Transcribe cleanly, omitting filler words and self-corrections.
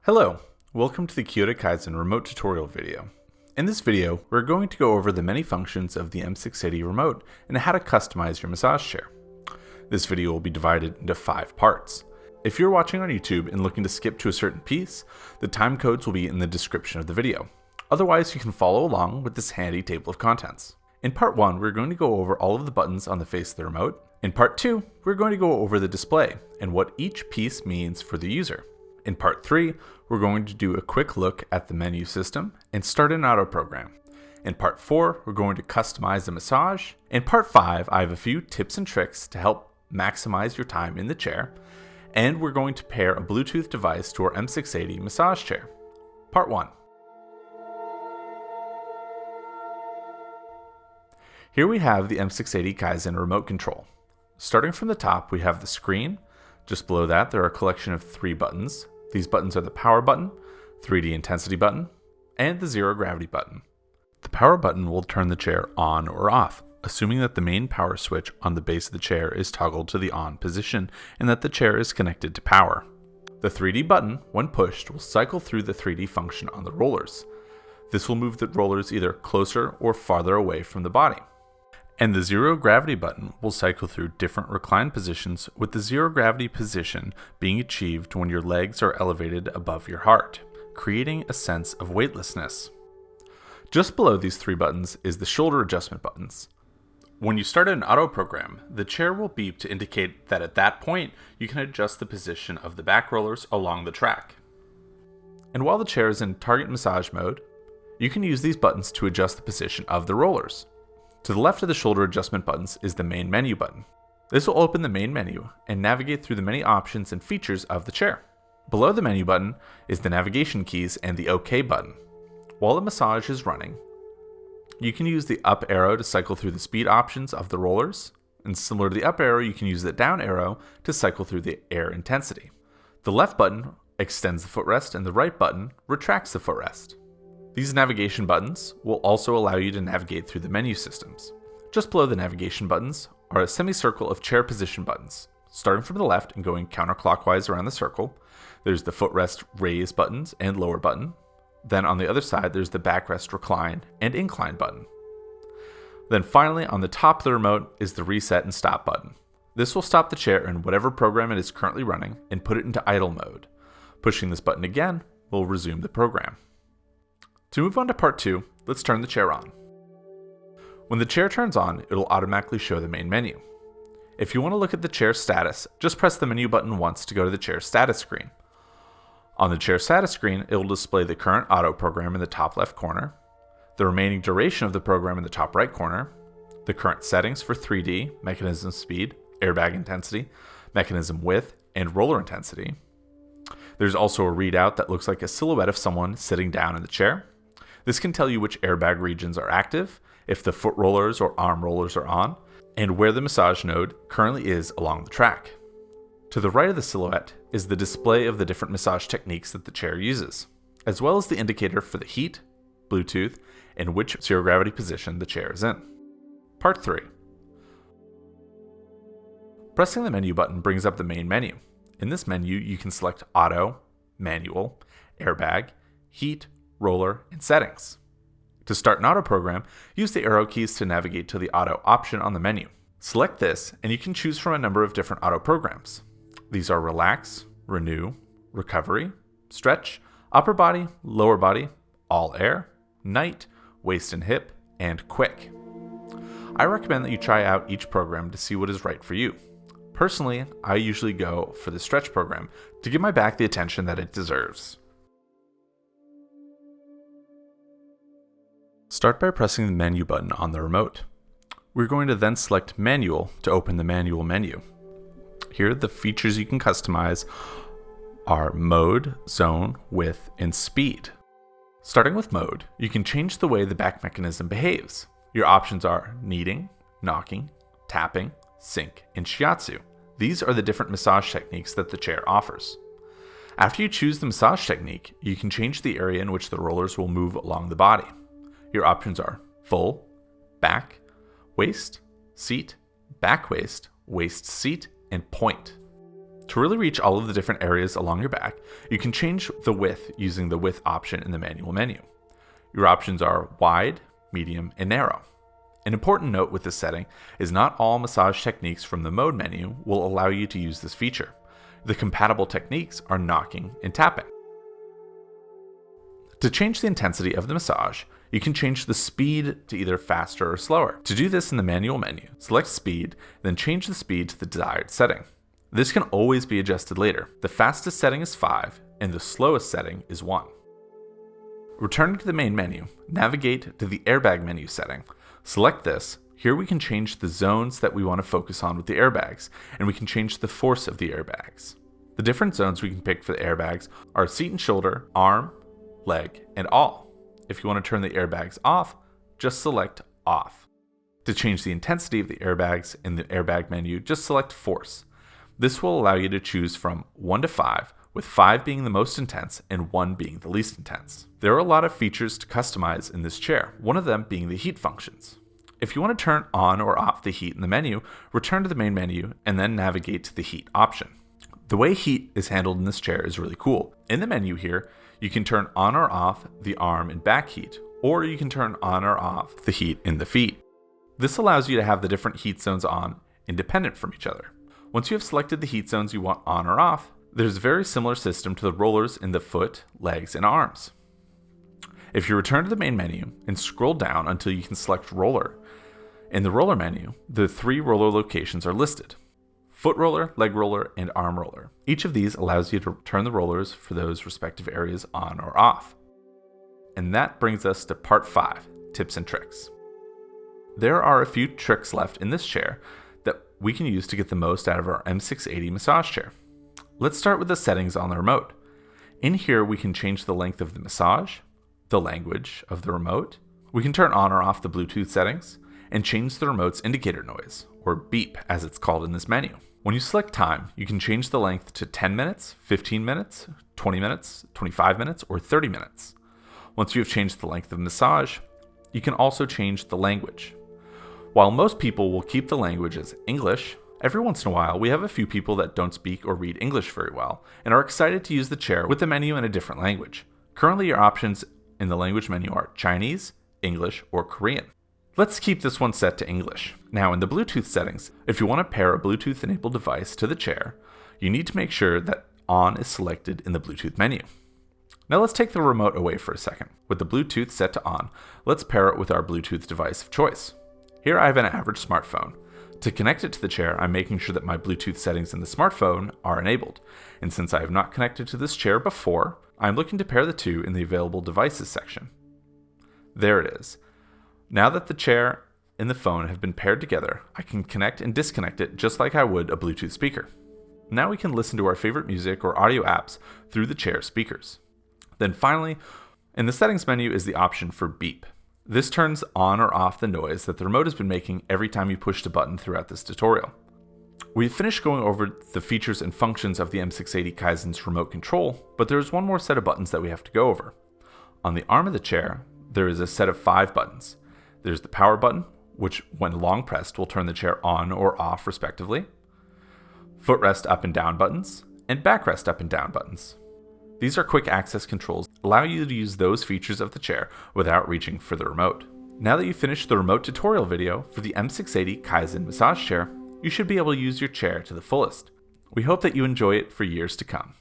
Hello, welcome to the Kyota Kaizen remote tutorial video. In this video, we're going to go over the many functions of the M680 remote and how to customize your massage chair. This video will be divided into 5 parts. If you're watching on YouTube and looking to skip to a certain piece, the time codes will be in the description of the video. Otherwise, you can follow along with this handy table of contents. In part 1, we're going to go over all of the buttons on the face of the remote. In part 2, we're going to go over the display and what each piece means for the user. In part 3, we're going to do a quick look at the menu system and start an auto program. In part 4, we're going to customize the massage. In part 5, I have a few tips and tricks to help maximize your time in the chair. And we're going to pair a Bluetooth device to our M680 massage chair. Part 1. Here we have the M680 Kaizen remote control. Starting from the top, we have the screen. Just below that, there are a collection of 3 buttons. These buttons are the power button, 3D intensity button, and the zero gravity button. The power button will turn the chair on or off, assuming that the main power switch on the base of the chair is toggled to the on position and that the chair is connected to power. The 3D button, when pushed, will cycle through the 3D function on the rollers. This will move the rollers either closer or farther away from the body. And the zero gravity button will cycle through different recline positions, with the zero gravity position being achieved when your legs are elevated above your heart, creating a sense of weightlessness. Just below these 3 buttons is the shoulder adjustment buttons. When you start an auto program, the chair will beep to indicate that at that point you can adjust the position of the back rollers along the track. And while the chair is in target massage mode, you can use these buttons to adjust the position of the rollers. To the left of the shoulder adjustment buttons is the main menu button. This will open the main menu and navigate through the many options and features of the chair. Below the menu button is the navigation keys and the OK button. While the massage is running, you can use the up arrow to cycle through the speed options of the rollers, and similar to the up arrow, you can use the down arrow to cycle through the air intensity. The left button extends the footrest and the right button retracts the footrest. These navigation buttons will also allow you to navigate through the menu systems. Just below the navigation buttons are a semicircle of chair position buttons. Starting from the left and going counterclockwise around the circle, there's the footrest raise buttons and lower button. Then on the other side, there's the backrest recline and incline button. Then finally, on the top of the remote is the reset and stop button. This will stop the chair in whatever program it is currently running and put it into idle mode. Pushing this button again will resume the program. To move on to part 2, let's turn the chair on. When the chair turns on, it will automatically show the main menu. If you want to look at the chair status, just press the menu button once to go to the chair status screen. On the chair status screen, it will display the current auto program in the top left corner, the remaining duration of the program in the top right corner, the current settings for 3D, mechanism speed, airbag intensity, mechanism width, and roller intensity. There's also a readout that looks like a silhouette of someone sitting down in the chair. This can tell you which airbag regions are active, if the foot rollers or arm rollers are on, and where the massage node currently is along the track. To the right of the silhouette is the display of the different massage techniques that the chair uses, as well as the indicator for the heat, Bluetooth, and which zero gravity position the chair is in. Part 3. Pressing the menu button brings up the main menu. In this menu, you can select auto, manual, airbag, heat, roller, and settings. To start an auto program, use the arrow keys to navigate to the auto option on the menu. Select this, and you can choose from a number of different auto programs. These are relax, renew, recovery, stretch, upper body, lower body, all air, night, waist and hip, and quick. I recommend that you try out each program to see what is right for you. Personally, I usually go for the stretch program to give my back the attention that it deserves. Start by pressing the menu button on the remote. We're going to then select Manual to open the manual menu. Here, the features you can customize are mode, zone, width, and speed. Starting with mode, you can change the way the back mechanism behaves. Your options are kneading, knocking, tapping, sink, and shiatsu. These are the different massage techniques that the chair offers. After you choose the massage technique, you can change the area in which the rollers will move along the body. Your options are full, back, waist, seat, back waist, waist seat, and point. To really reach all of the different areas along your back, you can change the width using the width option in the manual menu. Your options are wide, medium, and narrow. An important note with this setting is not all massage techniques from the mode menu will allow you to use this feature. The compatible techniques are knocking and tapping. To change the intensity of the massage, you can change the speed to either faster or slower. To do this in the manual menu, select speed, then change the speed to the desired setting. This can always be adjusted later. The fastest setting is 5, and the slowest setting is 1. Returning to the main menu, navigate to the airbag menu setting. Select this. Here we can change the zones that we want to focus on with the airbags, and we can change the force of the airbags. The different zones we can pick for the airbags are seat and shoulder, arm, leg, and all. If you want to turn the airbags off, just select off. To change the intensity of the airbags in the airbag menu, just select force. This will allow you to choose from 1 to 5, with 5 being the most intense and 1 being the least intense. There are a lot of features to customize in this chair, one of them being the heat functions. If you want to turn on or off the heat in the menu, return to the main menu and then navigate to the heat option. The way heat is handled in this chair is really cool. In the menu here, you can turn on or off the arm and back heat, or you can turn on or off the heat in the feet. This allows you to have the different heat zones on independent from each other. Once you have selected the heat zones you want on or off, there's a very similar system to the rollers in the foot, legs, and arms. If you return to the main menu and scroll down until you can select roller, in the roller menu, the 3 roller locations are listed: foot roller, leg roller, and arm roller. Each of these allows you to turn the rollers for those respective areas on or off. And that brings us to part 5, tips and tricks. There are a few tricks left in this chair that we can use to get the most out of our M680 massage chair. Let's start with the settings on the remote. In here, we can change the length of the massage, the language of the remote. We can turn on or off the Bluetooth settings and change the remote's indicator noise, or beep as it's called in this menu. When you select time, you can change the length to 10 minutes, 15 minutes, 20 minutes, 25 minutes, or 30 minutes. Once you have changed the length of massage, you can also change the language. While most people will keep the language as English, every once in a while we have a few people that don't speak or read English very well and are excited to use the chair with the menu in a different language. Currently, your options in the language menu are Chinese, English, or Korean. Let's keep this one set to English. Now, in the Bluetooth settings, if you want to pair a Bluetooth-enabled device to the chair, you need to make sure that on is selected in the Bluetooth menu. Now let's take the remote away for a second. With the Bluetooth set to on, let's pair it with our Bluetooth device of choice. Here I have an average smartphone. To connect it to the chair, I'm making sure that my Bluetooth settings in the smartphone are enabled. And since I have not connected to this chair before, I'm looking to pair the two in the available devices section. There it is. Now that the chair and the phone have been paired together, I can connect and disconnect it just like I would a Bluetooth speaker. Now we can listen to our favorite music or audio apps through the chair speakers. Then finally, in the settings menu is the option for beep. This turns on or off the noise that the remote has been making every time you push the button throughout this tutorial. We've finished going over the features and functions of the M680 Kaizen's remote control, but there's one more set of buttons that we have to go over. On the arm of the chair, there is a set of 5 buttons. There's the power button, which when long pressed will turn the chair on or off respectively, footrest up and down buttons, and backrest up and down buttons. These are quick access controls that allow you to use those features of the chair without reaching for the remote. Now that you've finished the remote tutorial video for the M680 Kaizen massage chair, you should be able to use your chair to the fullest. We hope that you enjoy it for years to come.